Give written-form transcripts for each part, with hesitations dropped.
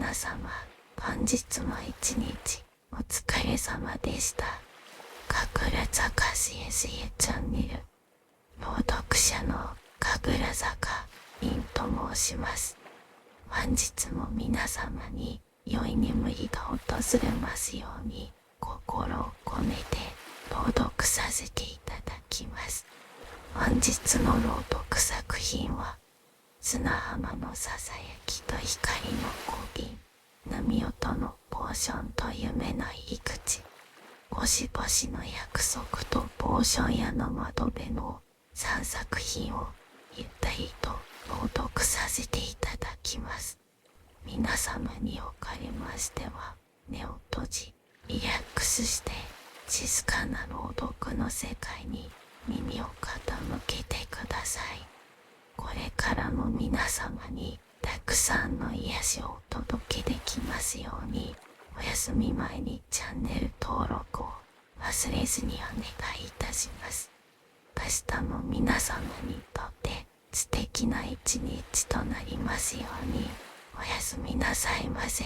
皆様、本日も一日お疲れ様でした。神楽坂 CSA チャンネル朗読者の神楽坂凛と申します。本日も皆様に良い眠りが訪れますように心を込めて朗読させていただきます。本日の朗読作品は砂浜のささやきと光の小瓶、波音のポーションと夢の入り口、星々の約束とポーション屋の窓辺の3作品をゆったりと朗読させていただきます。皆様におかれましては、目を閉じ、リラックスして、静かな朗読の世界に耳を傾けてください。これからも皆様にたくさんの癒しをお届けできますように、お休み前にチャンネル登録を忘れずにお願いいたします。明日も皆様にとって素敵な一日となりますように、おやすみなさいませ。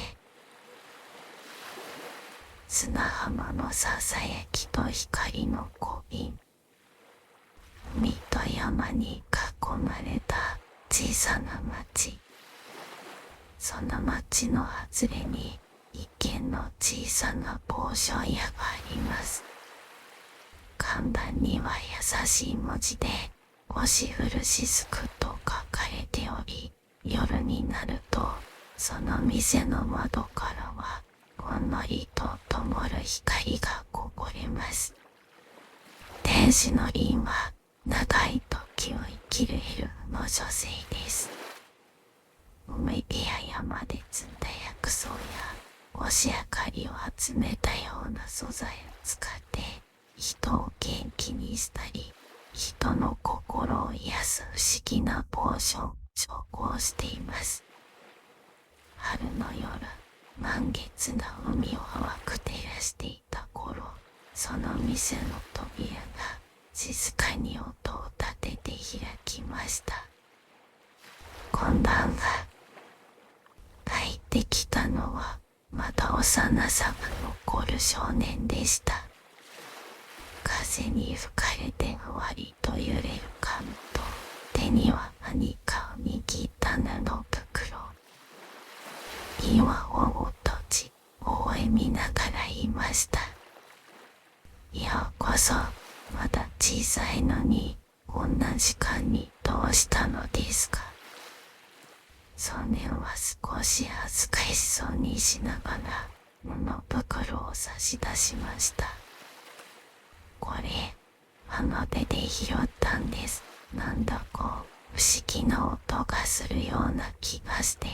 砂浜のささやきと光の小瓶、海と山に囲まれた小さな町。その町の外れに一軒の小さなポーション屋があります。看板には優しい文字で星降る雫と書かれており、夜になるとその店の窓からはほんのりと灯る光がこぼれます。天使の凛は長い時を生きるエルフの女性です。海辺や山で摘んだ薬草や星明かりを集めたような素材を使って人を元気にしたり、人の心を癒す不思議なポーションを調合しています。春の夜、満月が海を淡く照らしていた頃、その店の扉が静かに音を立てて開きました。こんばんは。入ってきたのはまだ幼さが残る少年でした。風に吹かれてふわりと揺れる髪と、手には何かを握った布袋。岩を閉じ、微笑みながら言いました。ようこそ。まだ小さいのに、こんな時間にどうしたのですか。少年は少し恥ずかしそうにしながら布袋を差し出しました。これ、浜辺で拾ったんです。なんだこう、不思議な音がするような気がして。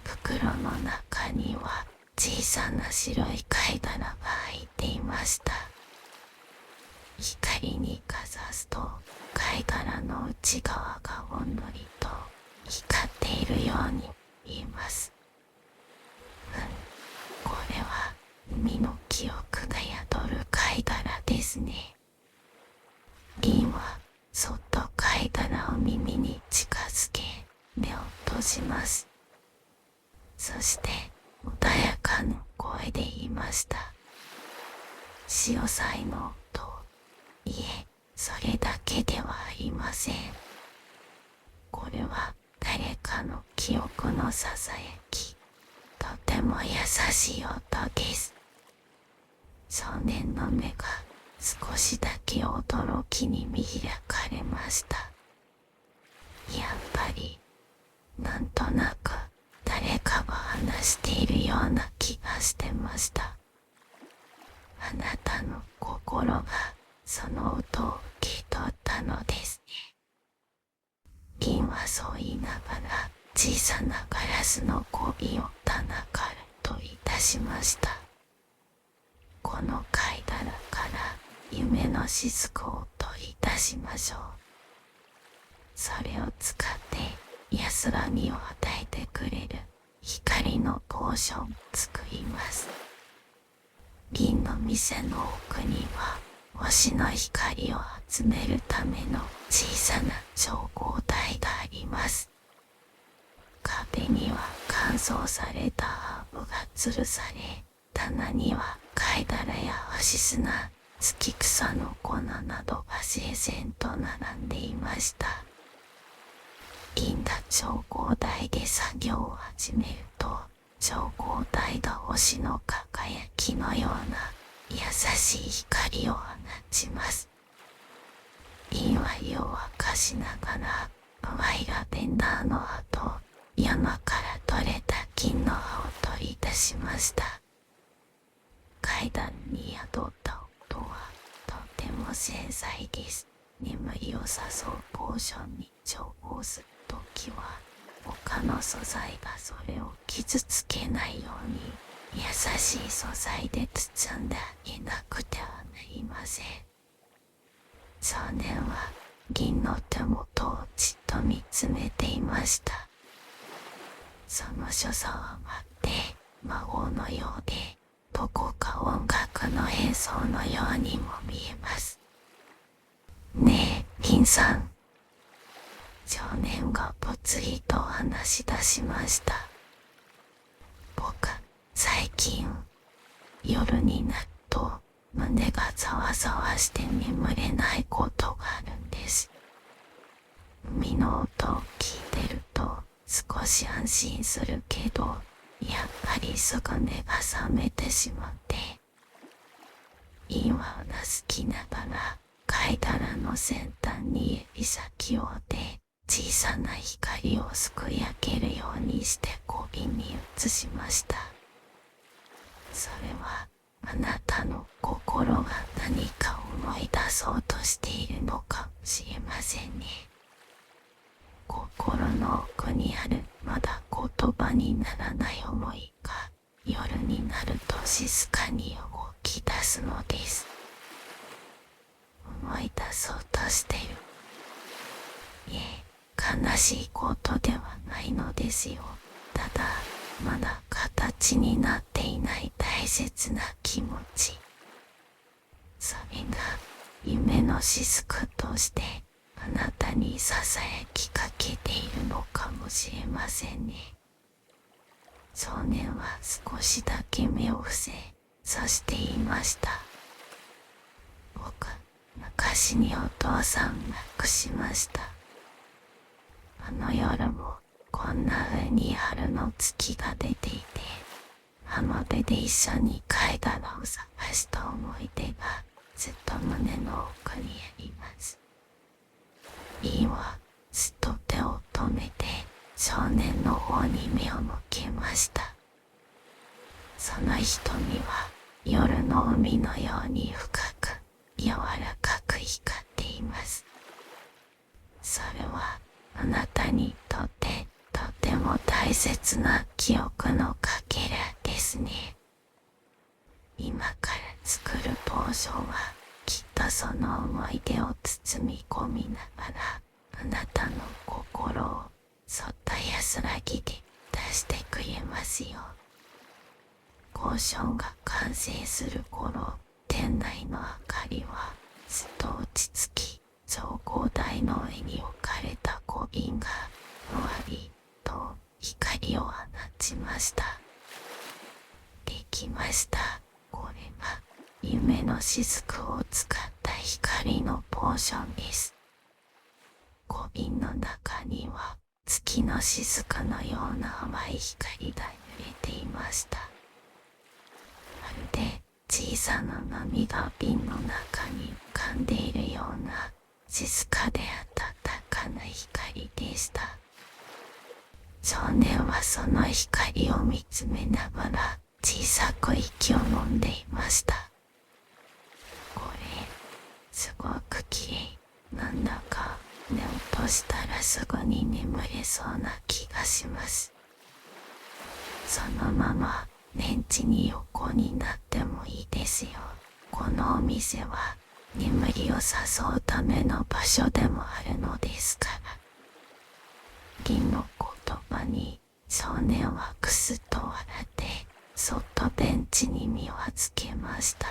袋の中には小さな白い貝殻が入っていました。光にかざすと貝殻の内側がほんのりと光っているように見えます。これは海の記憶が宿る貝殻ですね。凛はそっと貝殻を耳に近づけ、目を閉じます。そして穏やかな声で言いました。潮騒の音。いえ、それだけではありません。これは誰かの記憶のささやき。とても優しい音です。少年の目が少しだけ驚きに見開かれました。やっぱり、なんとなく誰かが話しているような気がしてました。あなたの心がその音を受け取ったのですね。凛はそう言いながら小さなガラスの小瓶を棚から取り出しました。この貝殻から夢の雫を取り出しましょう。それを使って安らぎを与えてくれる光のポーションを作ります。凛の店の奥には星の光を集めるための小さな調合台があります。壁には乾燥されたハーブが吊るされ、棚には貝殻や干し砂、月草の粉などが整然と並んでいました。銀河調光台で作業を始めると、調光台が星の輝きのような優しい光を放ちます。銀は湯を沸かしながら、ワイラベンダーの葉と山から取れた金の葉を取り出しました。階段に宿った音はとても繊細です。眠りを誘うポーションに調合するときは、他の素材がそれを傷つけないように優しい素材で包んであげなくてはなりません。少年は銀の手元をじっと見つめていました。その所作はまるで魔法のようで、どこか音楽の演奏のようにも見えます。ねえ、銀さん。少年がぽつりと話し出しました。僕、最近、夜になると胸がざわざわして眠れないことがあるんです。海の音を聞いてると少し安心するけど、やっぱりすぐ目が覚めてしまって、今はうなずきながら貝殻の先端に指先を当て、小さな光をすくい上げるようにして小瓶に移しました。それはあなたの心が何か思い出そうとしているのかもしれませんね。心の奥にあるまだ言葉にならない思いが夜になると静かに動き出すのです。思い出そうとしている。いえ、悲しいことではないのですよ。ただ、まだ形になっていない大切な気持ち。それが夢の雫としてあなたにささやきかけているのかもしれませんね。少年は少しだけ目を伏せ、そして言いました。僕、昔にお父さんを亡くしました。あの夜もこんな風に春の月が出ていて、浜辺で一緒に貝殻を探した思い出がずっと胸の奥にあります。インはすっと手を止めて少年の方に目を向けました。その瞳は夜の海のように深く柔らかく光っています。それはあなたにとってとても大切な記憶のかけらですね。今から作るポーションはきっとその思い出を包み込みながらあなたの心をそっと安らぎで出してくれますよ。ポーションが完成する頃、店内の明かりはすっと落ち着き、調光台の上に置かれた小瓶がふわりと光を放ちました。できました。これは夢の雫を使った光のポーションです。小瓶の中には月の雫のような淡い光が揺れていました。まるで小さな波が瓶の中に浮かんでいるような静かで温かな光でした。少年はその光を見つめながら小さく息を飲んでいました。これ、すごくきれい。なんだか寝落としたらすぐに眠れそうな気がします。そのままベンチに横になってもいいですよ。このお店は眠りを誘うための場所でもあるのですから。銀の言葉に少年はくすっと笑ってそっとベンチに身を預けました。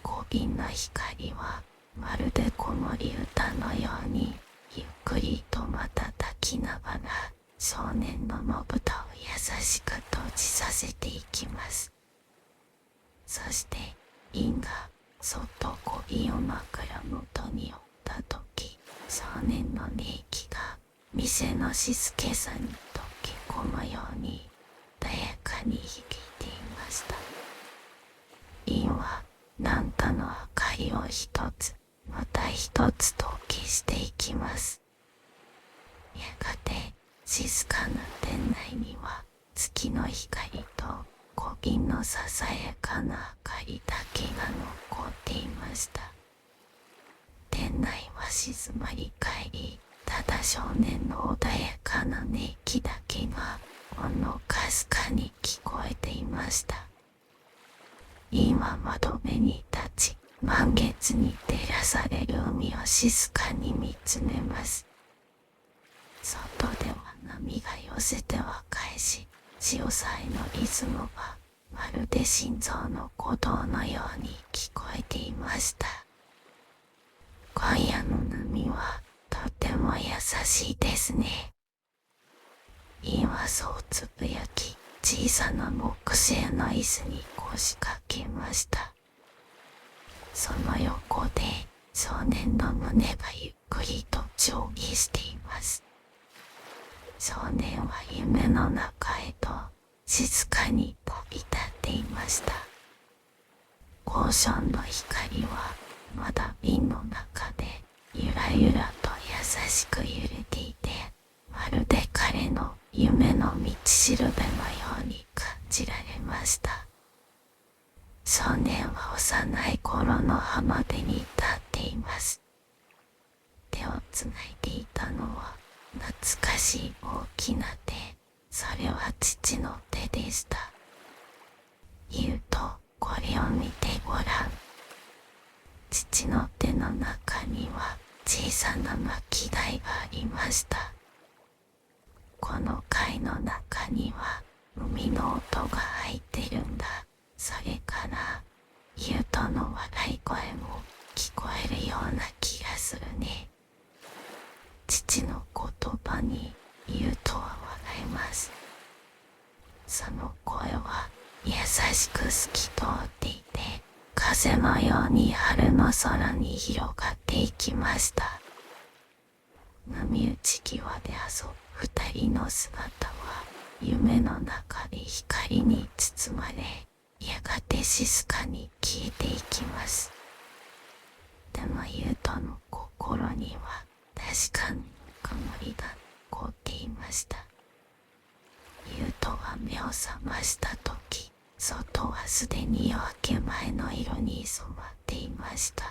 小瓶の光はまるで子守歌のようにゆっくりと瞬きながら少年のまぶたを優しく閉じさせていきます。そして銀がそっと首を枕元に置いたとき、少年の寝息が店のしずけさに溶け込むように穏やかに響いていました。銀はランタンの明かりを一つまた一つと消していきます。やがて静かな店内には月の光と小瓶のささやかな明かりだけが残っていました。店内は静まり返り、ただ少年の穏やかな寝息だけがほのかすかに聞こえていました。今窓辺に立ち、満月に照らされる海を静かに見つめます。外では波が寄せては返し、潮騒のリズムはまるで心臓の鼓動のように聞こえていました。今夜の波はとても優しいですね。インはそうつぶやき、小さな木製の椅子に腰掛けました。その横で少年の胸がゆっくりと上下しています。少年は夢の中へと静かに飛び立っていました。ゴーションの光はまだ瓶の中でゆらゆらと優しく揺れていて、まるで彼の夢の道しるべのように感じられました。少年は幼い頃の浜辺に立っています。手をつないでいたのは懐かしい大きな手、それは父の手でした。言うと、これを見てごらん。父の手の中には小さな巻き台がありました。この貝の中には海の音が入ってるんだ。それからユウトの笑い声も聞こえるような気がするね。父の言葉にユウトは笑います。その声は優しく透き通っていて、風のように春の空に広がっていきました。波打ち際で遊ぶ二人の姿は夢の中で光に包まれ、やがて静かに消えていきます。でもユウトの心には確かに曇りが残っていました。ユウトは目を覚ましたとき、外はすでに夜明け前の色に染まっていました。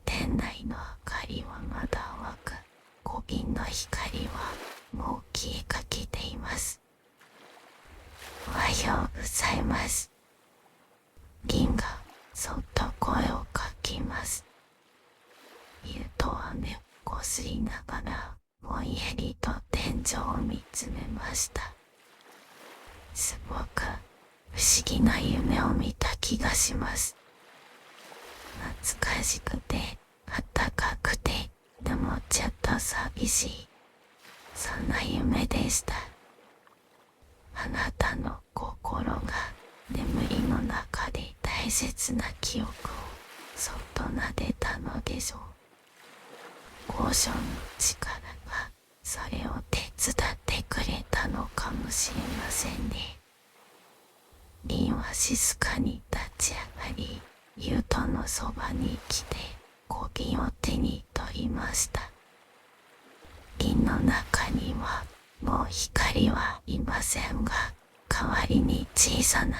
店内の明かりはまだ淡く、小瓶の光はもう消えかけています。おはようございます。銀がそっと声をかけます。ユウトは目をこすりながらぼんやりと天井を見つめました。すごく不思議な夢を見た気がします。懐かしくて暖かくて、でもちょっと寂しい、そんな夢でした。あなたの心が眠りの中で大切な記憶をそっと撫でたのでしょう。ゴーションの力がそれを手伝ってくれたのかもしれませんね。リンは静かに立ち上がり、ユウトのそばに来て小瓶を手に取りました。瓶の中にはもう光はいませんが、代わりに小さな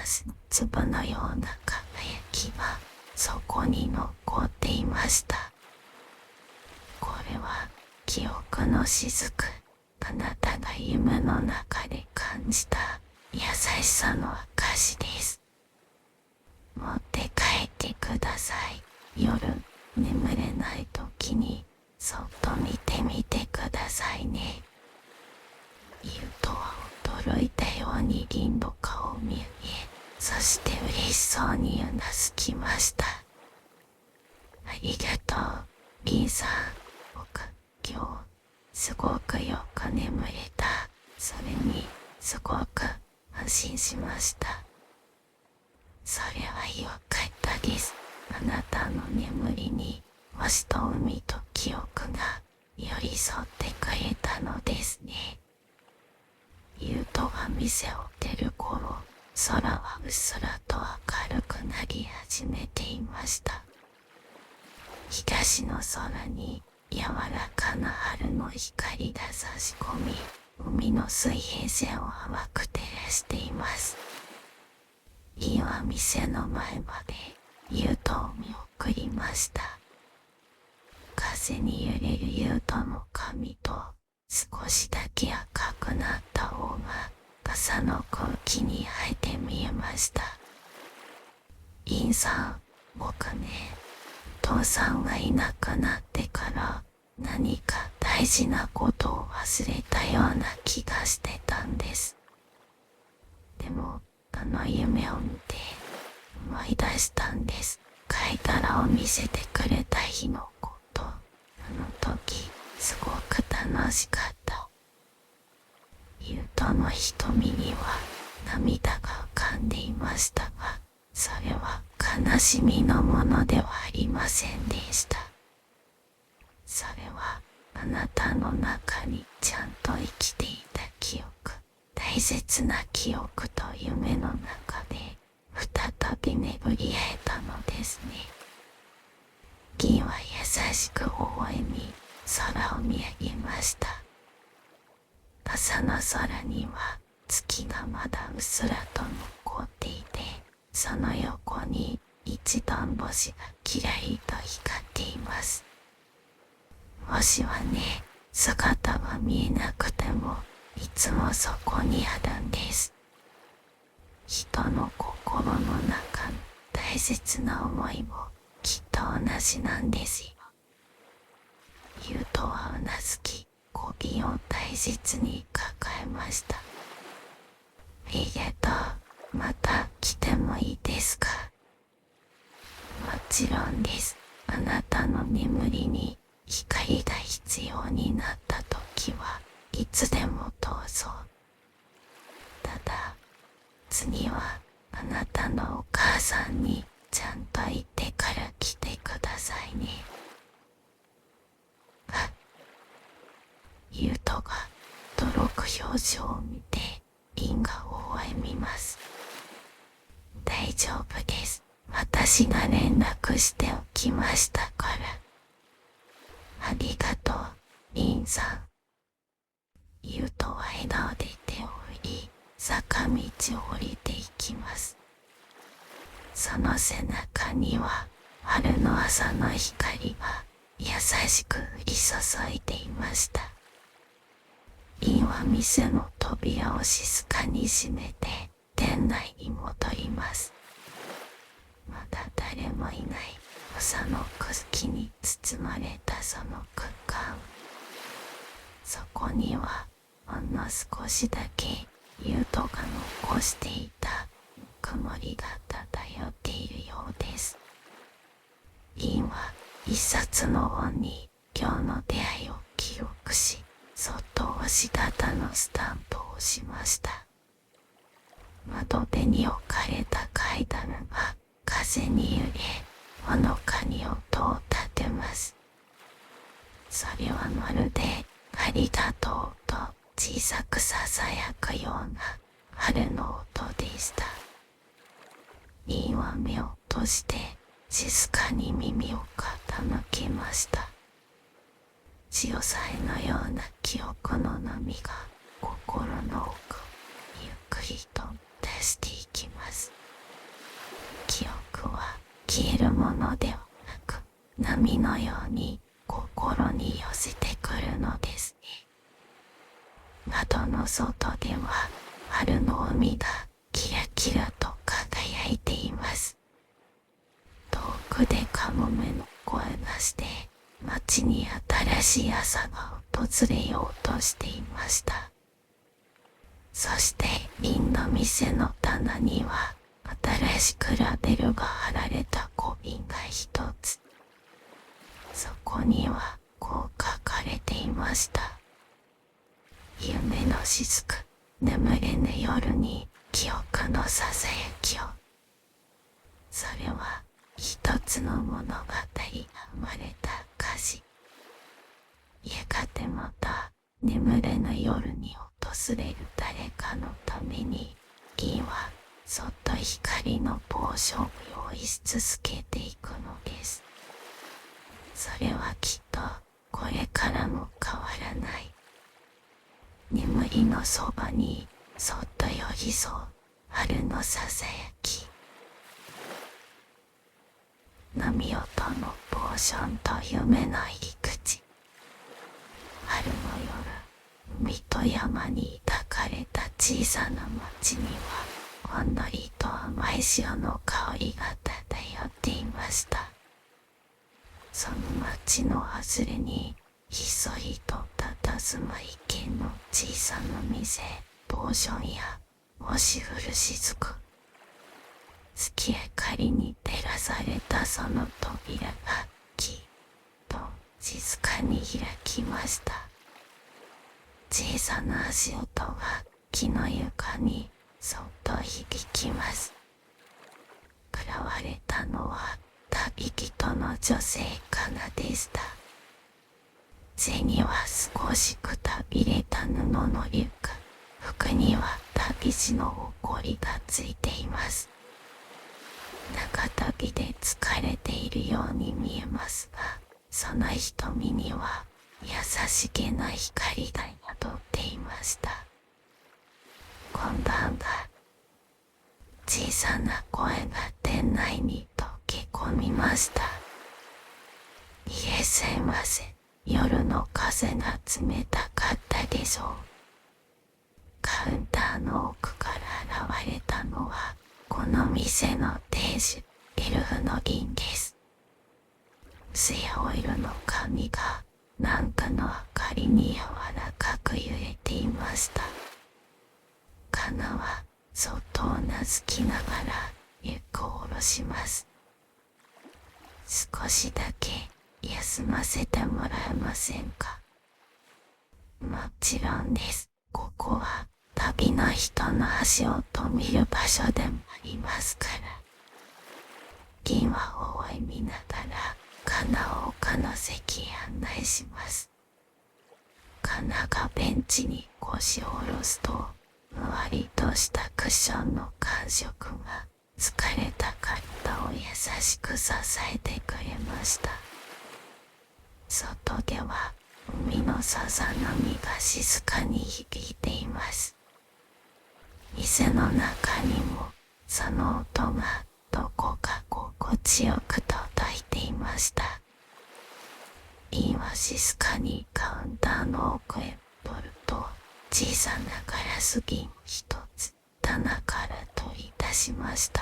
粒のような輝きがそこに残っていました。これは記憶の雫、あなたが夢の中で感じた優しさの証です。持って帰ってください。夜眠れない時にそっと見てみてくださいね。ユウトは驚いたようにリンの顔を見上げ、そして嬉しそうにうなずきました。ありがとう、リンさん。僕、今日すごくよく眠れた。それにすごく安心しました。それはよかったです。あなたの眠りに星と海と記憶が寄り添ってくれたのですね。ユウトが店を出る頃、空はうっすらと明るくなり始めていました。東の空に柔らかな春の光が差し込み、海の水平線を淡く照らしています。イは店の前までユウトを見送りました。風に揺れるユウトの髪と少しだけ赤くなった尾が傘の空気に生えて見えました。インさん、僕ね、父さんがいなくなってから何か大事なことを忘れたような気がしてたんです。でもあの夢を見て思い出したんです。貝殻を見せてくれた日のこと。あの時すごく楽しかった。ユウトの瞳には涙が浮かんでいましたが、それは悲しみのものではありませんでした。それはあなたの中にちゃんと生きていた記憶、大切な記憶と夢の中で再び巡り会えたのですね。銀は優しく微笑み、空を見上げました。朝の空には月がまだうっすらと残っていて、その横に一段星がキラリと光っています。星はね、姿が見えなくてもいつもそこにあるんです。人の心の中の大切な思いもきっと同じなんですよ。ユウトはうなずき、小瓶を大切に抱えました。ありがとう。また来てもいいですか？もちろんです。あなたの眠りに光が必要になった時はいつでもどうぞ。ただ、次はあなたのお母さんにちゃんと言ってから来てくださいね。ユウトが驚く表情を見て、リンが微笑みます。大丈夫です。私が連絡しておきましたから。ありがとう、リンさん。ユウトは笑顔で手を振り、坂道を降りていきます。その背中には春の朝の光が優しく降り注いでいました。リンは店の扉を静かに閉めて店内に戻ります。まだ誰もいない房の空気に包まれたその空間。そこにはほんの少しだけユウトが残していた曇りが漂っているようです。リンは一冊の本に今日の出会いを記録し、そっと押し型のスタンプを押しました。窓辺に置かれた階段が風に揺れ、ほのかに音を立てます。それはまるでありがとうと小さくささやくような春の音でした。リンは目を閉じて静かに耳を傾けました。潮騒のような記憶の波が心の奥をゆっくりと出していきます。記憶は消えるものではなく、波のように心に寄せてくるのですね。窓の外では春の海がキラキラと輝いています。遠くでカモメの声がして、街に新しい朝が訪れようとしていました。そしてリンの店の棚には新しくラベルが貼られた小瓶が一つ。そこにはこう書かれていました。夢の雫、眠れぬ夜に記憶のささやきを。それは一つの物語が生まれた歌詞。やがてまた眠れぬ夜に訪れる誰かのために、銀はそっと光のポーションを用意し続けていくのです。それはきっとこれからも変わらない。眠りのそばにそっと寄り添う春のささやき。波音のポーションと夢の入り口。春の夜、海と山に抱かれた小さな町には、ほんのりと甘い潮の香りが漂っていました。その町の外れに、ひっそりと佇む一軒の小さな店、ポーションや押し降る雫。月明かりに照らされたその扉がきっと静かに開きました。小さな足音が木の床にそっと響きます。食らわれたのは旅人の女性かなでした。背には少しくたびれた布のリュック、服には旅路の埃がついています。長旅で疲れているように見えますが、その瞳には優しげな光が宿っていました。こんばんは。小さな声が店内に溶け込みました。いえ、すいません。夜の風が冷たかったでしょう。カウンターの奥から現れたのは、この店の店主、エルフの銀です。ツヤオイルの髪がランプの明かりに柔らかく揺れていました。カナはそっとうなずきながらリュックを下ろします。少しだけ休ませてもらえませんか。もちろんです。ここは旅の人の足を止める場所でもありますから。銀は微笑みながらカナを丘の席へ案内します。カナがベンチに腰を下ろすと、ふわりとしたクッションの感触が疲れた体を優しく支えてくれました。外では海のさざ波が静かに響いています。店の中にもその音がどこか心地よく届いていました。リンは静かにカウンターの奥へ戻ると、小さなガラス瓶一つ棚から取り出しました。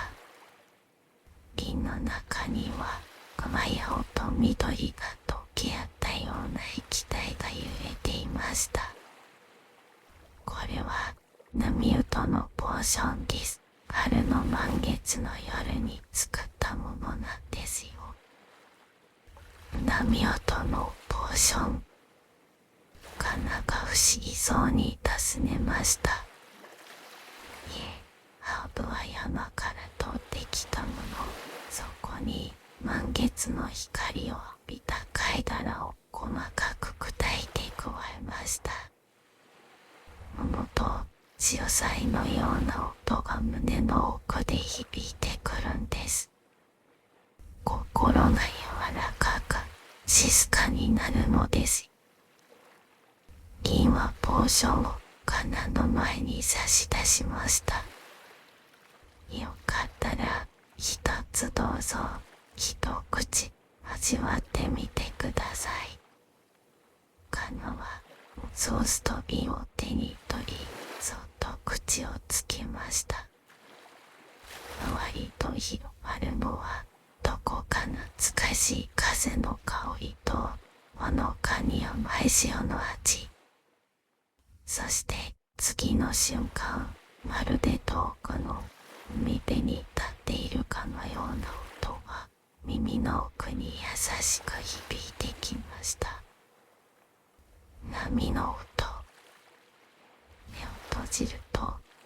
瓶の中には熊青と緑が溶け合ったような液体が揺れていました。これは波音のポーションです。春の満月の夜に作ったものなんですよ。波音のポーション。カナが不思議そうに尋ねました。いえ、ハーブは山から取ってきたもの。そこに満月の光を浴びた貝殻を細かく砕いて加えました。桃と潮騒のような音が胸の奥で響いてくるんです。心が柔らかく静かになるのです。銀はポーションをカナの前に差し出しました。よかったら一つどうぞ。一口味わってみてください。カナはソースと瓶を手に取り、そっと口をつけました。ふわりと広がるのはどこか懐かしい風の香りとほのかに甘い塩の味。そして次の瞬間、まるで遠くの海辺に立っているかのような音が耳の奥に優しく響いてきました。波の音。じると、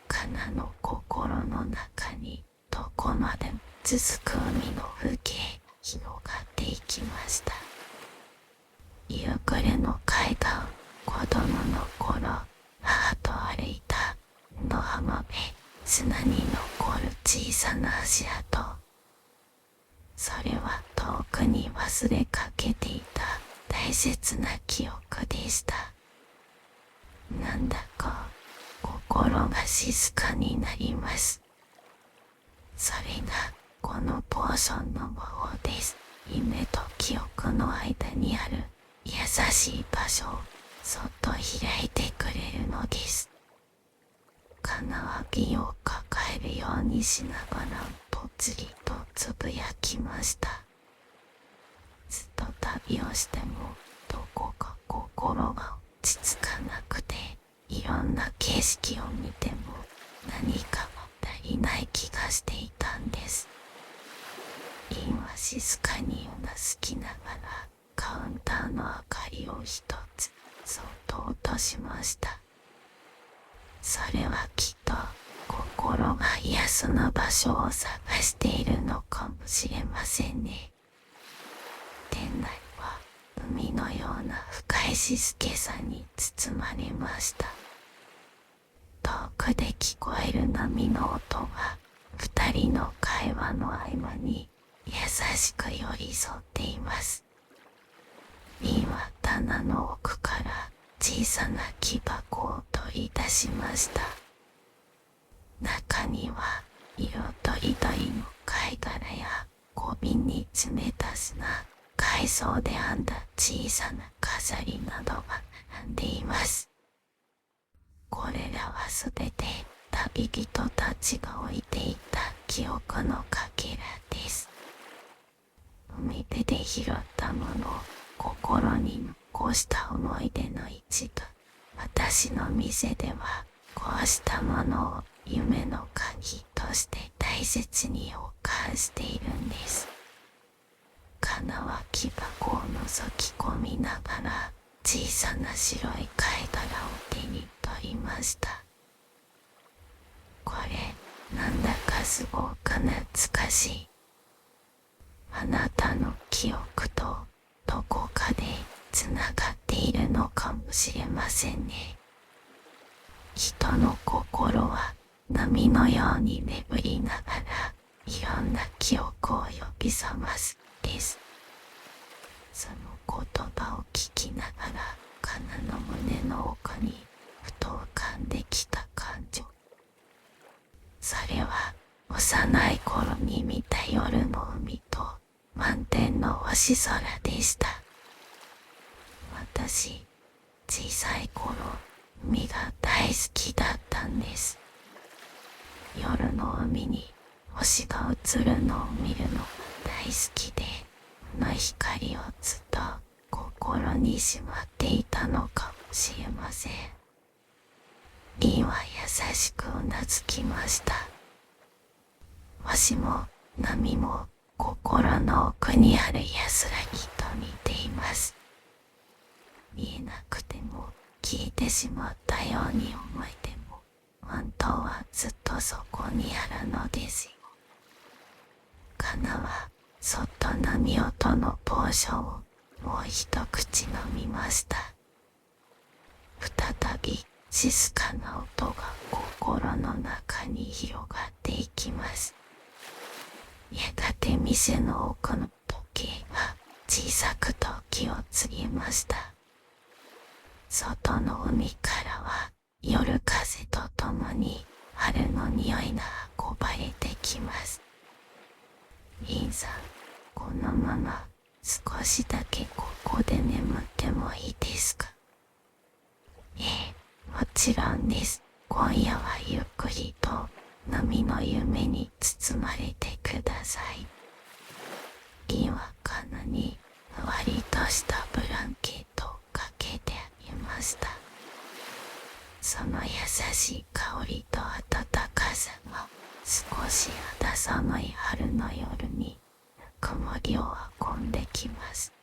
カナの心の中にどこまでも続く海の風景が広がっていきました。夕暮れの海岸、子供の頃、母と歩いた野浜辺、砂に残る小さな足跡。それは遠くに忘れかけていた大切な記憶でした。なんだか心が静かになります。それがこのポーションの魔法です。夢と記憶の間にある優しい場所をそっと開いてくれるのです。カナは気を抱えるようにしながらぽつりとつぶやきました。ずっと旅をしてもどこか心が落ち着かなくて、いろんな景色を見ても何か足りない気がしていたんです。インは静かにうなずきながらカウンターの明かりを一つそっと落としました。それはきっと心が癒すの場所を探しているのかもしれませんね。店内は海のような深い静けさに包まれました。遠くで聞こえる波の音が二人の会話の合間に優しく寄り添っています。リンは棚の奥から小さな木箱を取り出しました。中には色とりどりの貝殻や小瓶に詰めた砂、海藻で編んだ小さな飾りなどが並んでいます。これらはすべて旅人たちが置いていた記憶のかけらです。海辺で拾ったものを心に残した思い出の一部。私の店ではこうしたものを夢の鍵として大切に保管しているんです。カナは木箱を覗き込みながら小さな白い貝殻を手に取りました。これなんだかすごく懐かしい。あなたの記憶とどこかでつながっているのかもしれませんね。人の心は波のように眠りながらいろんな記憶を呼び覚ますです。その言葉を聞きながらカナの胸の奥にふと浮かんできた感情。それは幼い頃に見た夜の海と満天の星空でした。私、小さい頃、海が大好きだったんです。夜の海に星が映るのを見るのが大好きで、この光をずっと心にしまっていたのかもしれません。リンは優しくうなずきました。星も波も心の奥にある安らぎと似ています。見えなくても聞いてしまったように思えても本当はずっとそこにあるのですよ。カナはそっと波音のポーションをもう一口飲みました。再び静かな音が心の中に広がっていきます。やがて店の奥の時計が小さく時を告げました。外の海からは夜風とともに春の匂いが運ばれてきます。リンさん、このまま少しだけここで眠ってもいいですか？ええ、もちろんです。今夜はゆっくりと波の夢に包まれてください。リンはカナにふわりとしたブランケットをかけてあげました。その優しい香りと暖かさが少し肌寒い春の夜にぬくもりを運んできます。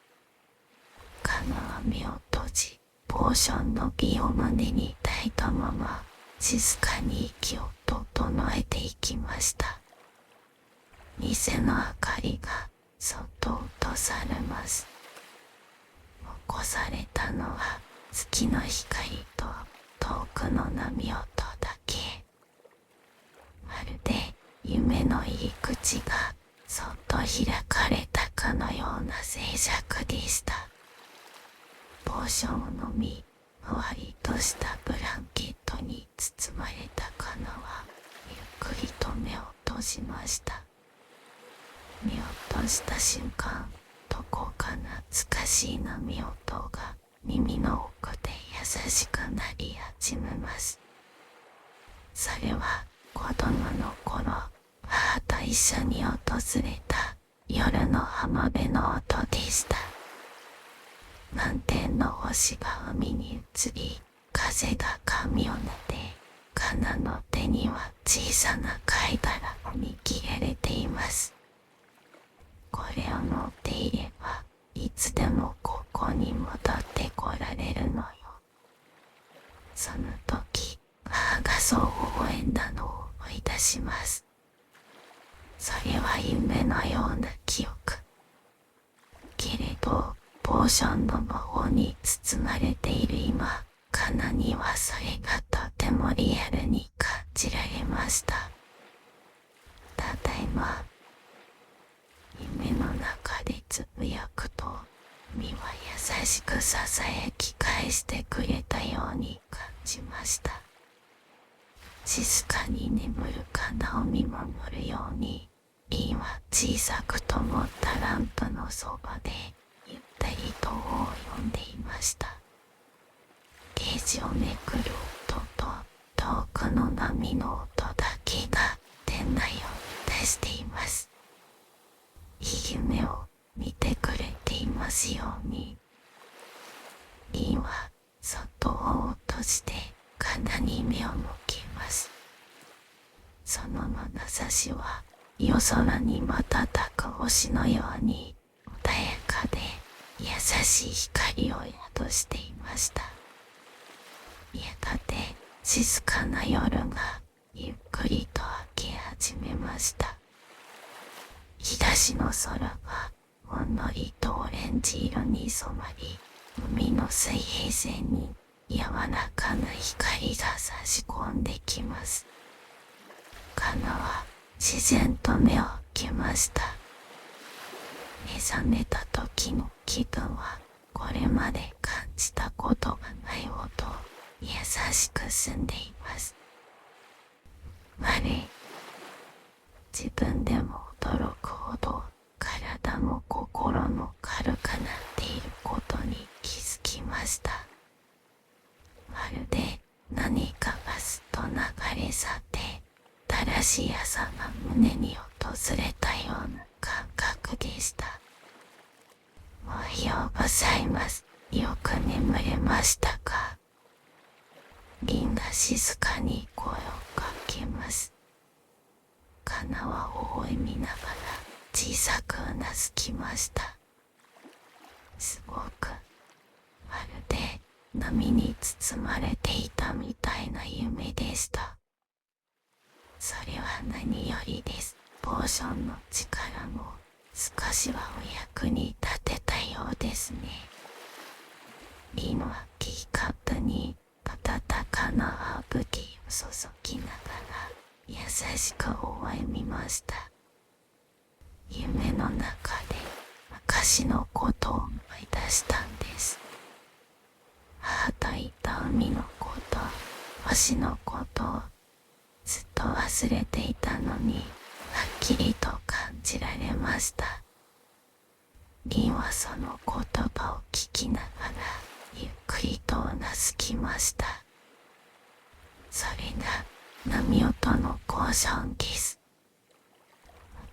カナは目を閉じ、ポーションの美を胸に抱いたまま静かに息を整えていきました。店の明かりがそっと落とされます。残されたのは月の光と遠くの波音だけ。まるで夢の入り口がそっと開かれたかのような静寂でした。ポーションを飲み、ふわりとしたブランケットに包まれたカナはゆっくりと目を閉じました。目を閉じた瞬間、どこか懐かしい波音が耳の奥で優しくなり始めます。それは子供の頃、母と一緒に訪れた夜の浜辺の音でした。満天の星が海に映り、風が髪を撫で、カナの手には小さな貝殻が握られています。これを持っていれば、いつでもここに戻ってこられるのよ。その時、母がそう微笑んだのを思い出します。それは夢のような記憶。けれど、ポーションの魔法に包まれている今、カナにはそれがとてもリアルに感じられました。ただいま。夢の中でつぶやくと、海は優しくささやき返してくれたように感じました。静かに眠るカナを見守るように、リンは小さく灯ったランプのそばでゆったりと本を読んでいました。ページをめくる音と遠くの波の音だけが店内を満たしています。いい夢を見てくれていますように。リンはそっと本を閉じてカナに目を向けます。その眼差しは夜空に瞬く星のように穏やかで優しい光を宿していました。やがて静かな夜がゆっくりと明け始めました。東の空がほんのりとオレンジ色に染まり、海の水平線に柔らかな光が差し込んできます。カナは自然と目を開けました。目覚めた時の気分はこれまで感じたことがないほど優しく澄んでいます。自分でも驚くほど体も心も軽くなっていることに気づきました。まるで何かがすっと流れ去ってだらしやさが胸に訪れたような感覚でした。おはようございます。よく眠れましたか？リンが静かに声をかけます。カナは微笑みながら小さくうなずきました。すごく、まるで波に包まれていたみたいな夢でした。それは何よりです。ポーションの力も少しはお役に立てたようですね。リンはティーカップに温かなハーブティーを注ぎながら優しく微笑みました。夢の中で昔のことを思い出したんです。母といた海のこと、星のことをずっと忘れていたのに、はっきりと感じられました。リンはその言葉を聞きながらゆっくりとうなずきました。それが波音のポーションです。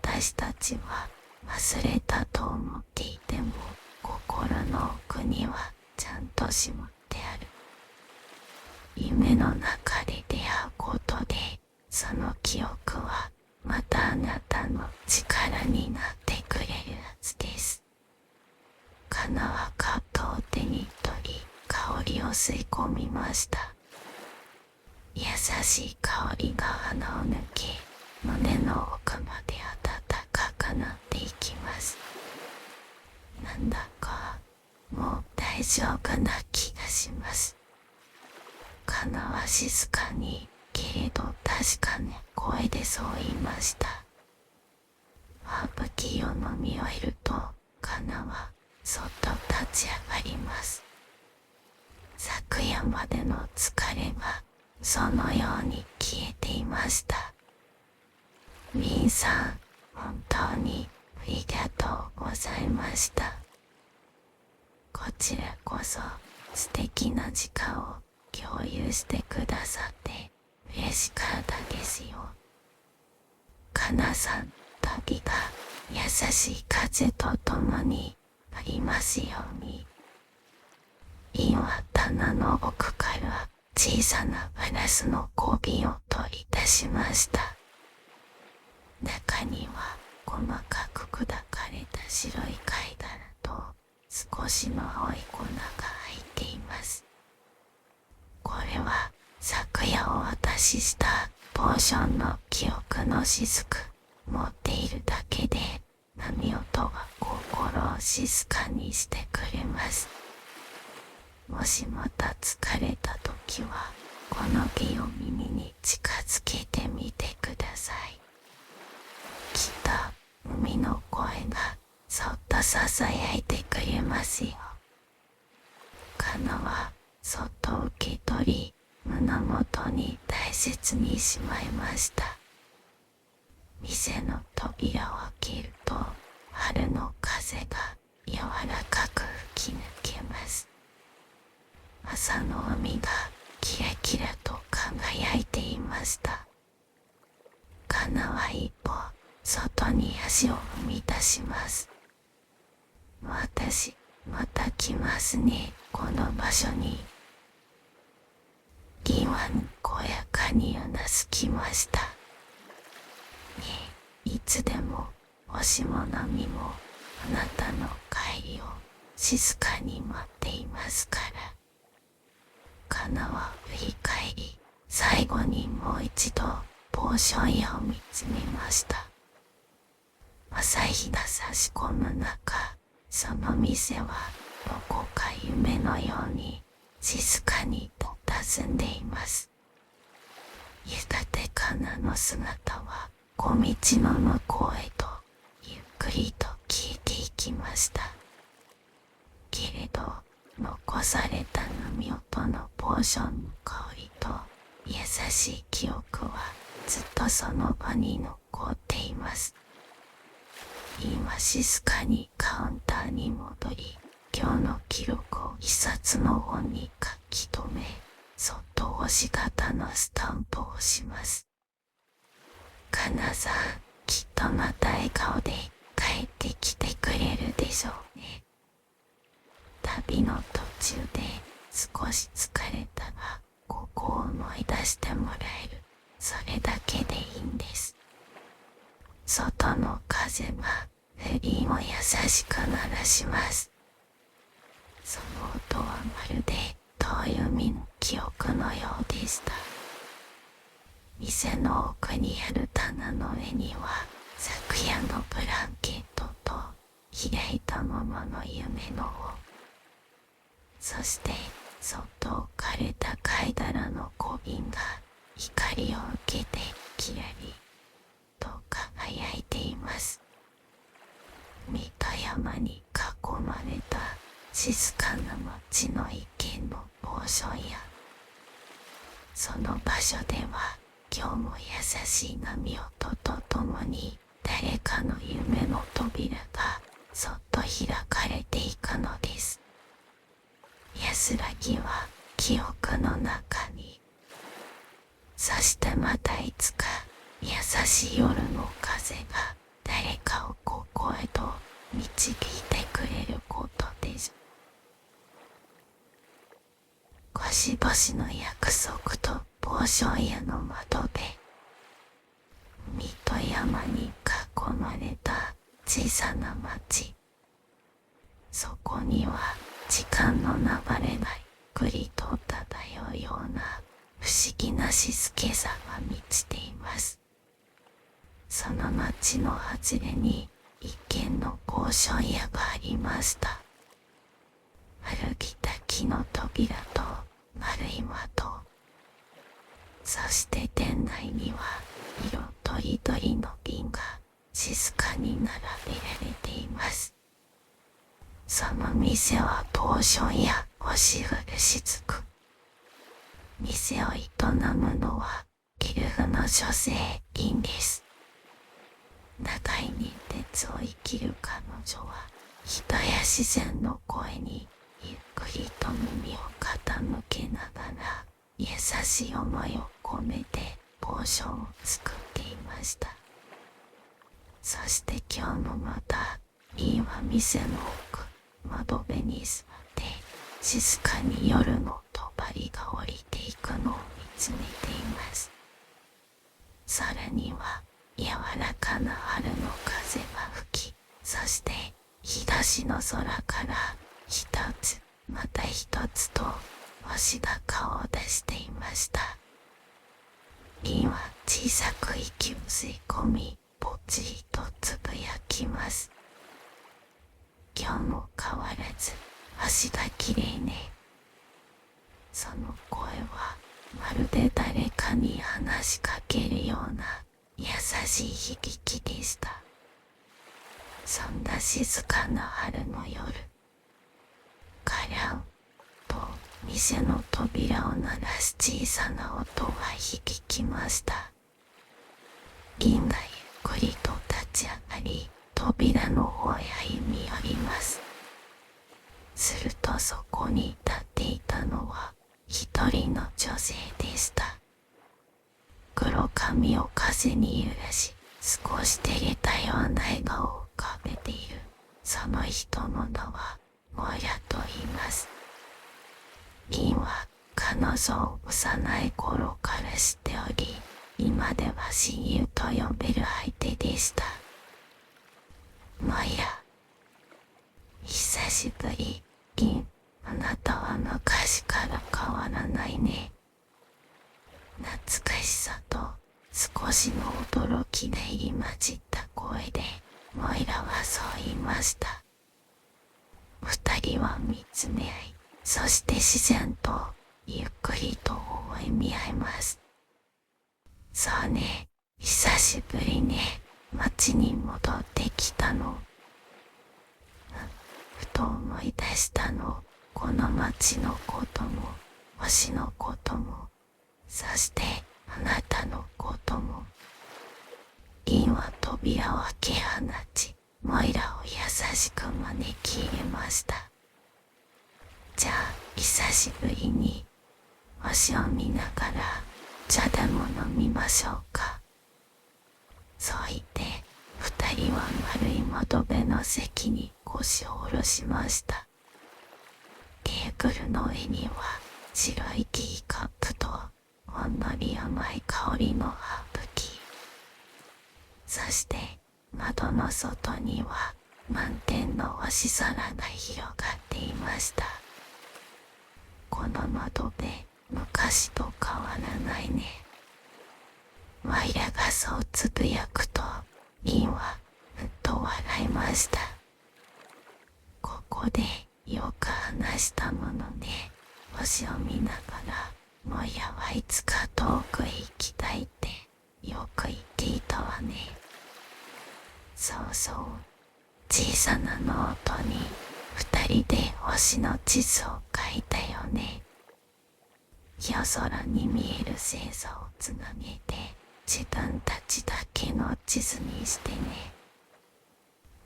私たちは忘れたと思っていても、心の奥にはちゃんとしまってある。夢の中で出会うことで、その記憶はまたあなたの力になってくれるはずです。カナはカップを手に取り、香りを吸い込みました。優しい香りが鼻を抜け、胸の奥まで暖かくなっていきます。なんだかもう大丈夫な気がします。カナは静かにけれど確かな声でそう言いました。ハーブティーを飲み終えるとカナはそっと立ち上がります。昨夜までの疲れはそのように消えていました。ミンさん、本当にありがとうございました。こちらこそ素敵な時間を共有してくださって嬉しかったですよ。カナさん、旅が優しい風とともにありますように。今、棚の奥から小さなガラスの小瓶を取り出しました。中には細かく砕かれた白い貝殻と少しの青い粉が入っています。これは昨夜お渡ししたポーションの記憶の雫。持っているだけで波音は心を静かにしてくれます。もしまた疲れた時はこの瓶を耳に近づけてみてください。きっと海の声がそっと囁いてくれますよ。カナはそっと受け取り、胸元に大切にしまいました。店の扉を開けると春の風が柔らかく吹き抜けます。朝の海がキラキラと輝いていました。カナは一歩外に足を踏み出します。私また来ますね、この場所に。ギワン小やかにうなずきました。ねえ、いつでも星も波もあなたの帰りを静かに待っていますから。カナは振り返り、最後にもう一度ポーション屋を見つめました。朝日が差し込む中、その店はどこか夢のように静かに佇んでいます。やがてカナの姿は小道の向こうへとゆっくりと消えていきました。けれど残された波音のポーションの香りと優しい記憶はずっとその場に残っています。今静かにカウンターに戻り、今日の記録を一冊の本に書き留め、そっと星型のスタンプを押します。カナさん、きっとまた笑顔で帰ってきてくれるでしょうね。旅の途中で少し疲れたらここを思い出してもらえる、それだけでいいんです。外の風がフリーを優しく鳴らします。その音はまるで遠い海の記憶のようでした。店の奥にある棚の上には昨夜のブランケットと開いたままの夢の本、そしてそっと置かれた貝殻の小瓶が光を受けてキラリと輝いています。三田山に囲まれた静かな町の一軒のポーション屋。その場所では今日も優しい波音とともに誰かの夢の扉がそっと開かれていくのです。安らぎは記憶の中に。そしてまたいつか優しい夜の風が誰かをここへと導いてくれることです。星々の約束とポーション屋の窓辺、海と山に囲まれた小さな町。そこには時間の流れがゆっくりと漂うような不思議な静けさが満ちています。その町の外れに一軒のポーション屋がありました。歩きた木の扉と丸い窓、そして店内には色とりどりの瓶が静かに並べられています。その店はポーション屋星降る雫。店を営むのはギルフの女性銀です。長い忍鉄を生きる彼女は人や自然の声にゆっくりと耳を傾けながら優しい思いを込めてポーションを作っていました。そして今日もまたリンは店の奥、窓辺に座って静かに夜の帳が降りていくのを見つめています。さらには柔らかな春の風が吹き、そして東の空から一つまた一つと星が顔を出していました。リンは小さく息を吸い込み、ぽつりとつぶやきます。今日も変わらず星がきれいね。その声はまるで誰かに話しかけるような優しい響きでした。そんな静かな春の夜、カランと店の扉を鳴らす小さな音が響きました。銀がゆっくりと立ち上がり、扉の方へ歩み寄ります。するとそこに立っていたのは一人の女性でした。黒髪を風に揺らし、少し照れたような笑顔を浮かべているその人の名はモヤと言います。銀は彼女を幼い頃から知っており、今では親友と呼べる相手でした。モヤ、久しぶり。銀、あなたは昔から変わらないね。懐かしさと少しの驚きが入り混じった声でモイラはそう言いました。二人は見つめ合い、そして自然とゆっくりと微笑み合います。そうね、久しぶりね。町に戻ってきたの。ふと思い出したの。この町のことも星のことも、そしてあなたのことも。銀は扉を開け放ち、モイラを優しく招き入れました。じゃあ久しぶりに星を見ながら茶でも飲みましょうか。そう言って二人は丸い窓辺の席に腰を下ろしました。テーブルの上には白いティーカップとほんのり甘い香りのハーブティー、そして窓の外には満天の星空が広がっていました。この窓辺、昔と変わらないね。ワイラがそうつぶやくと、リンはふっと笑いました。ここでよく話したものね。星を見ながら、モヤはいつか遠くへ行きたいってよく言っていたわね。そうそう、小さなノートに二人で星の地図を書いたよね。夜空に見える星座をつなげて自分たちだけの地図にしてね。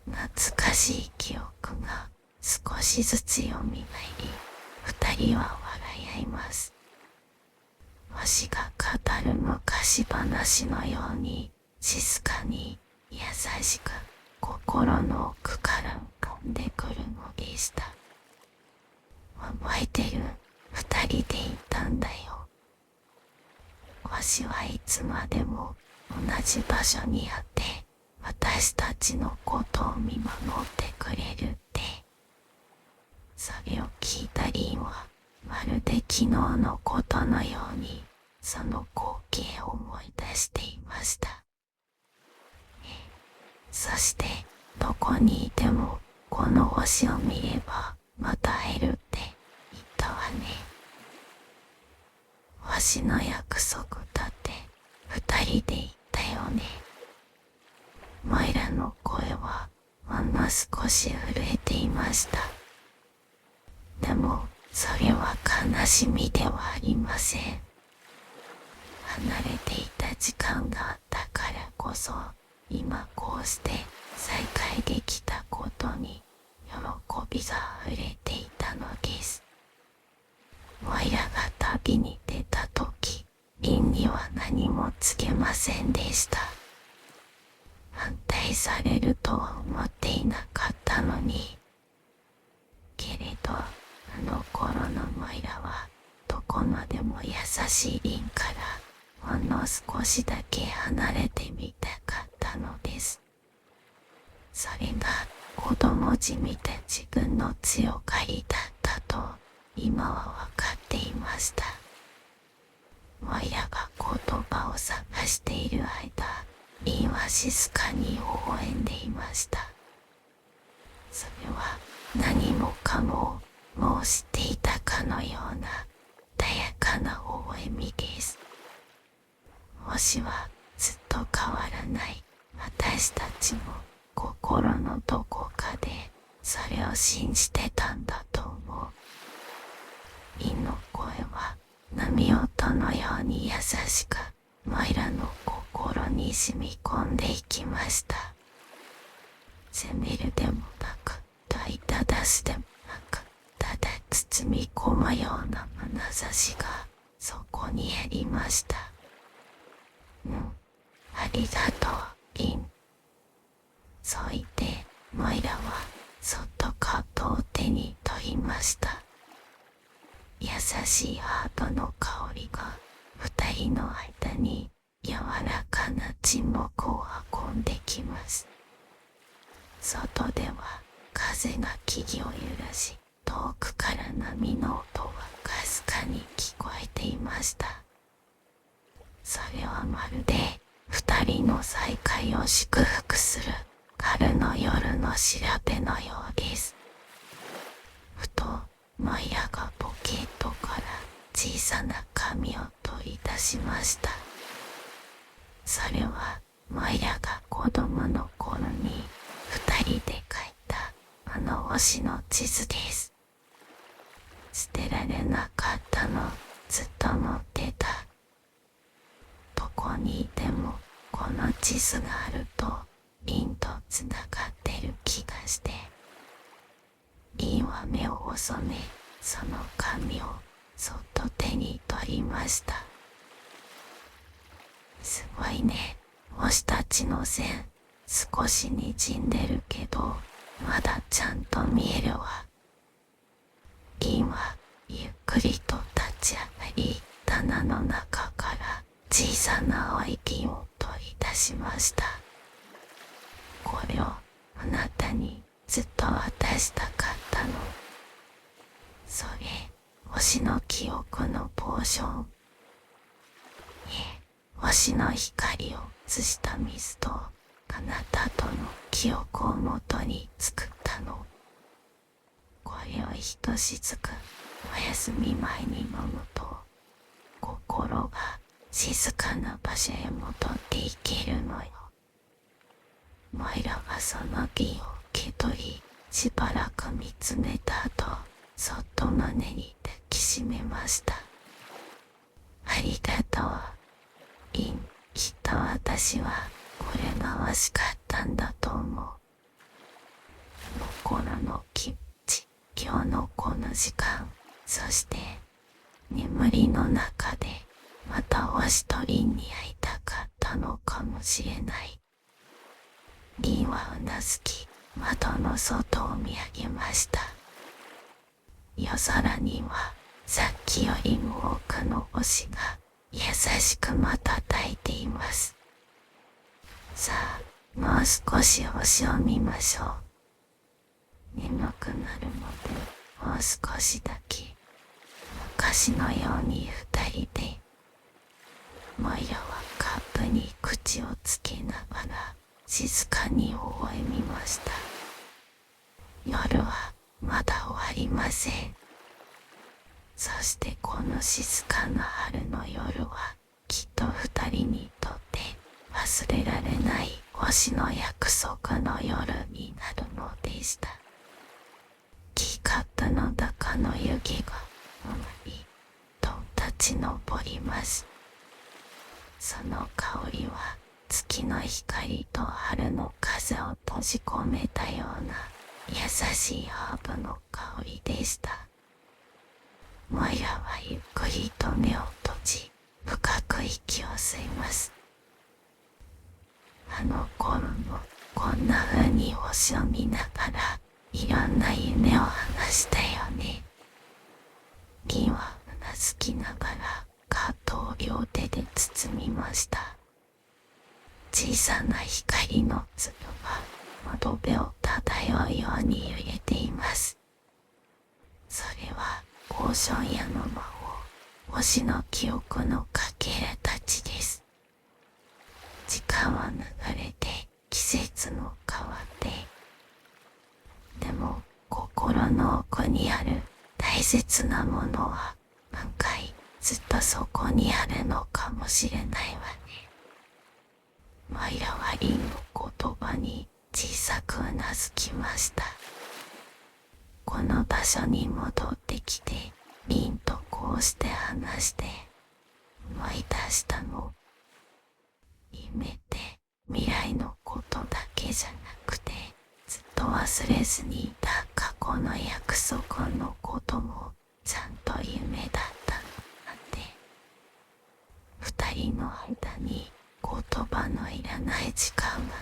懐かしい記憶が少しずつ蘇り、二人は笑い合います。星が語る昔話のように静かに優しく心の奥から浮かんでくるのでした。覚えてる？二人で言ったんだよ。星はいつまでも同じ場所にあって私たちのことを見守ってくれるって。それを聞いたリンはまるで昨日のことのようにその光景を思い出していました。そしてどこにいてもこの星を見ればまた会えるって言ったわね。星の約束だって二人で言ったよね。モイラの声はほんの少し震えていました。でもそれは悲しみではありません。離れていた時間があったからこそ、今こうして再会できたことに喜びが溢れていたのです。モイラが旅に出た時、リンには何も告げませんでした。反対されるとは思っていなかったのに。けれどあの頃のモイラはどこまでも優しいリンからほんの少しだけ離れてみたかったのです。それが子供じみた自分の強がりだったと今は分かっていました。モイラが言葉を探している間、リンは静かに微笑んでいました。それは何もかももう知っていたかのような穏やかな微笑みです。星はずっと変わらない。私たちも心のどこかでそれを信じてたんだと思う。リンの声は波音のように優しくモイラの心に染み込んでいきました。責めるでもなく問いただすでもなく、ただ包み込むような眼差しがそこにありました。ありがとう、リン。そう言ってモイラはそっとカットを手に取りました。優しいハートの香りが二人の間に柔らかな沈黙を運んできます。外では風が木々を揺らし、遠くから波の音はかすかに聞こえていました。それはまるで二人の再会を祝福する春の夜の調べのようです。ふとモイラがポケットから小さな紙を取り出しました。それはモイラが子供の頃に二人で描いたあの星の地図です。捨てられなかったのずっと持ってた。どこにいてもこの地図があるとリンとつながってる気がして、リンは目を細め、その紙をそっと手に取りました。すごいね、星たちの線少し滲んでるけどまだちゃんと見えるわ。リンはゆっくりと立ち上がり、棚の中から小さな青い瓶を取り出しました。これをあなたにずっと渡したかったの。それ、星の記憶のポーション。星の光を映した水とあなたとの記憶をもとに作ったの。これをひとしずくお休み前に飲むと、心が静かな場所へ戻っていけるのよ。モイラはその瓶を受け取り、しばらく見つめた後、そっと胸に抱きしめました。ありがとう、リン。きっと私はこれが欲しかったんだと思う。心の気持ち、今日のこの時間、そして眠りの中でまた星とリンに会いたかったのかもしれない。リンはうなずき、窓の外を見上げました。夜空にはさっきよりも多くの星が優しく瞬いています。さあ、もう少し星を見ましょう。眠くなるまでもう少しだけ、昔のように二人でモイラはカップに口をつけながら静かに微笑みました。夜はまだ終わりません。そしてこの静かな春の夜はきっと二人にとって忘れられない星の約束の夜になるのでした。木方の中の湯気がふんわりと立ち上ります。その香りは月の光と春の風を閉じ込めたような優しいハーブの香りでした。モイラはゆっくりと目を閉じ、深く息を吸います。あの頃もこんな風に星を見ながらいろんな夢を話したよね。銀はうなずきながらカートを両手で包みました。小さな光の粒が窓辺を漂うように揺れています。それはポーション屋の魔法、星の記憶のかけらたちです。時間は流れて季節も変わって、でも心の奥にある大切なものは何回ずっとそこにあるのかもしれないわね。モイラはリンの言葉に小さくうなずきました。この場所に戻ってきてリンとこうして話して思い出したの。夢って未来のことだけじゃなくてずっと忘れずにいた過去の約束のこともちゃんと夢だったのなんて。二人の間に言葉のいらない時間が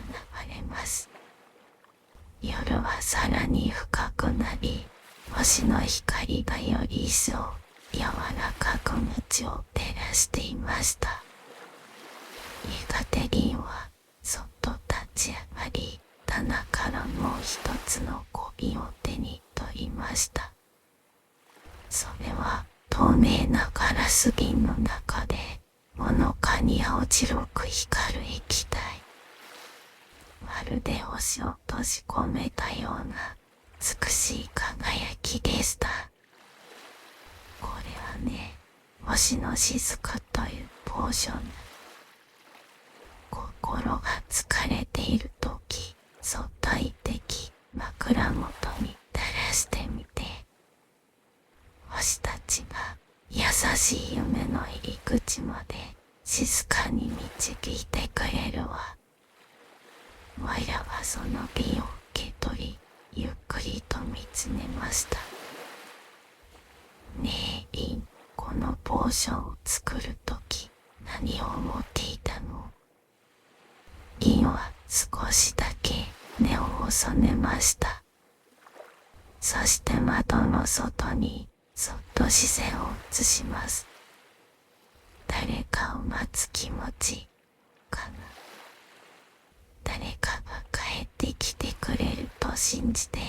流れます。夜はさらに深くなり、星の光がより一層柔らかく街を照らしていました。やがてリンはそっと立ち上がり、棚からもう一つの小瓶を手に取りました。それは透明なガラス瓶の中でほのかに青白く光る液体。まるで星を閉じ込めたような美しい輝きでした。これはね、星の雫というポーション。心が疲れているとき、そっと一滴枕元に垂らしてみて。星たちが優しい夢の入り口まで静かに導いてくれるわ。モイラはその瓶を受け取り、ゆっくりと見つめました。ねえリン、このポーションを作るとき何を思っていたの？リンは少しだけ目を細めました。そして窓の外にそっと視線を移します。誰かを待つ気持ちかな。誰かが帰ってきてくれると信じて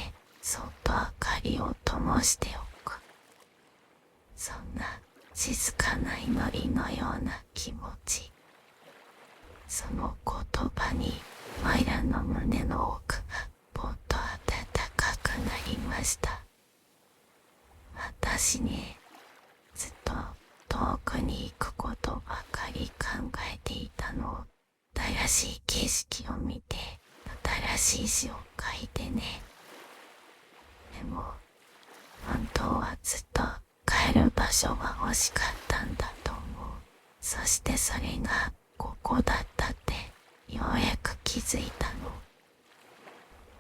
そっと明かりを灯しておく。そんな静かな祈りのような気持ち。その言葉にモイラの胸の奥がぽっと温かくなりました。私ね、ずっと遠くに行くことばかり考えていたの。新しい景色を見て新しい詩を書いてね。でも本当はずっと帰る場所が欲しかったんだと思う。そしてそれがここだったってようやく気づいたの。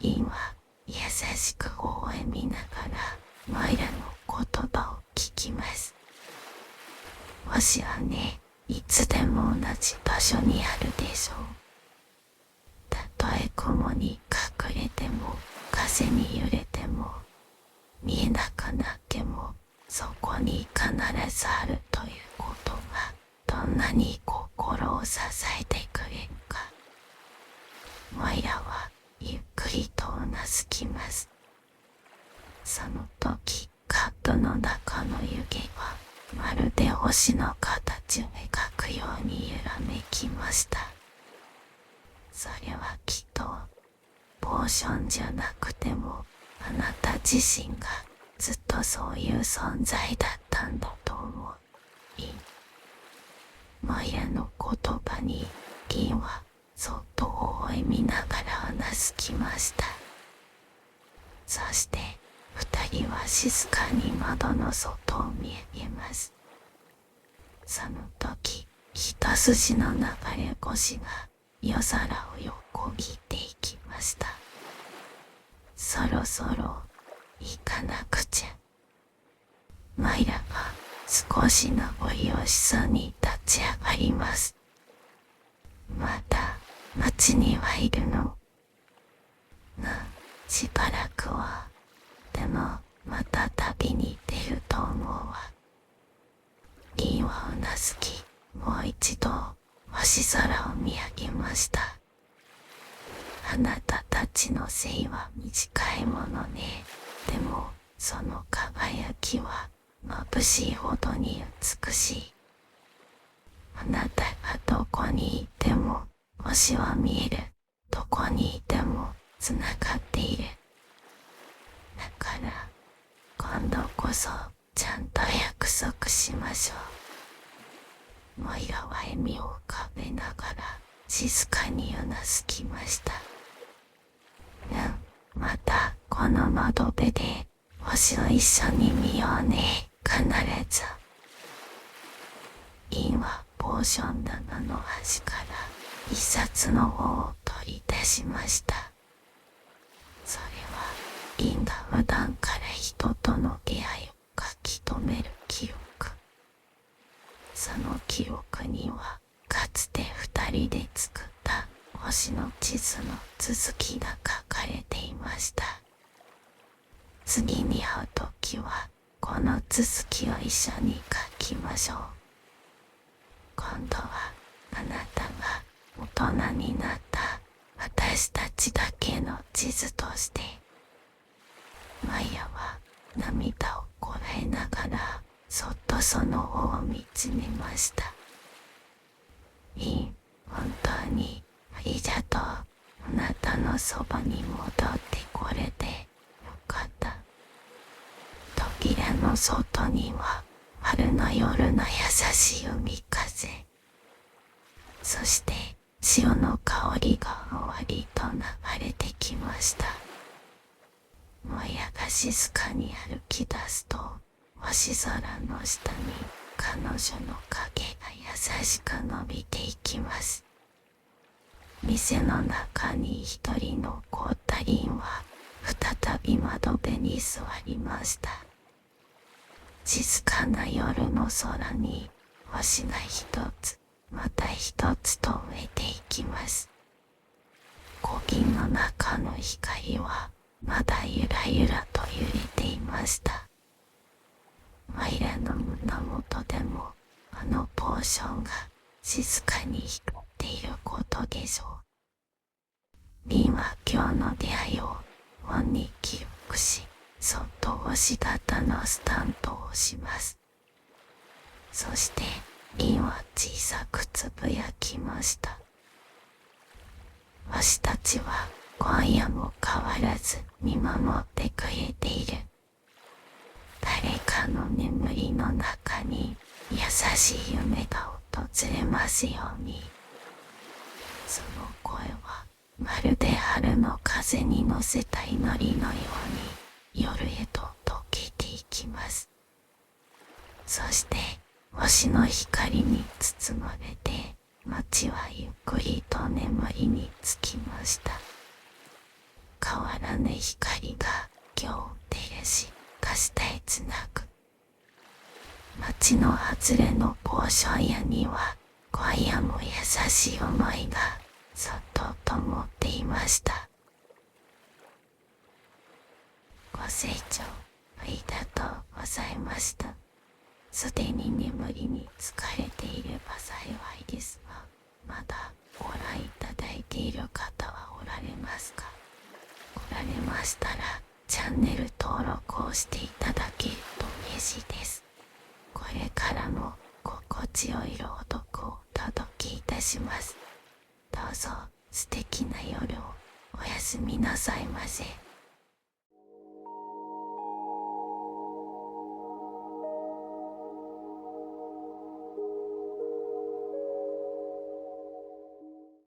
リンは優しく微笑みながらモイラの言葉を聞きます。星はね、いつでも同じ場所にあるでしょう。たとえ雲に隠れても風に揺れても見えなくなってもそこに必ずあるということがどんなに心を支えてくれるか。モイラはゆっくりとうなずきます。その時カップの中の湯気はまるで星の形を描くように揺らめきました。それはきっとポーションじゃなくてもあなた自身がずっとそういう存在だったんだと思い、マヤの言葉に銀はそっと微笑みながら話すきました。そして二人は静かに窓の外を見上げます。その時、一筋の流れ星が夜空を横切っていきました。そろそろ行かなくちゃ。マイラが少し名残惜しそうに立ち上がります。まだ町にはいるの？しばらくは。でもまた旅に出ると思うわ。リンはうなずき、もう一度星空を見上げました。あなたたちの生は短いものね。でもその輝きは眩しいほどに美しい。あなたがどこにいても星は見える。どこにいてもつながっている。だから今度こそちゃんと約束しましょう。モイラは笑みを浮かべながら静かにうなずきました。またこの窓辺で星を一緒に見ようね。必ず。インはポーション棚の端から一冊の本を取り出しました。それはインが普段から人との出会いを書き留める記憶。その記憶にはかつて二人で作った星の地図の続きが書かれていました。次に会うときはこの続きを一緒に書きましょう。今度はあなたが大人になった私たちだけの地図として。マヤは涙をこらえながらそっとその方を見つめました。本当にありがとう。あなたのそばに戻ってこれてよかった。扉の外には春の夜の優しい海風、そして潮の香りがふわりと流れてきました。モヤが静かに歩き出すと星空の下に彼女の影が優しく伸びていきます。店の中に一人残ったリンは再び窓辺に座りました。静かな夜の空に星が一つまた一つと増えていきます。小銀の中の光はまだゆらゆらと揺れていました。マイラの胸元でもあのポーションが静かに光っていることでしょう。リンは今日の出会いを本に記憶し、そっと星型のスタンプを押します。そしてリンは小さくつぶやきました。星たちは今夜も変わらず見守ってくれている。誰かの眠りの中に優しい夢が訪れますように。その声はまるで春の風に乗せた祈りのように夜へと溶けていきます。そして星の光に包まれて街はゆっくりと眠りにつきました。変わらぬ光が今日照らしかしたへつなぐ。街の外れのポーション屋には今夜も優しい思いがそっと灯っていました。ご清聴ありがとうございました。すでに眠りに疲れていれば幸いですが、まだご覧いただいている方はおられますか？おられましたらチャンネル登録をしていただけると嬉しいです。これからも心地よい朗読をお届けいたします。どうぞ素敵な夜をおやすみなさいませ。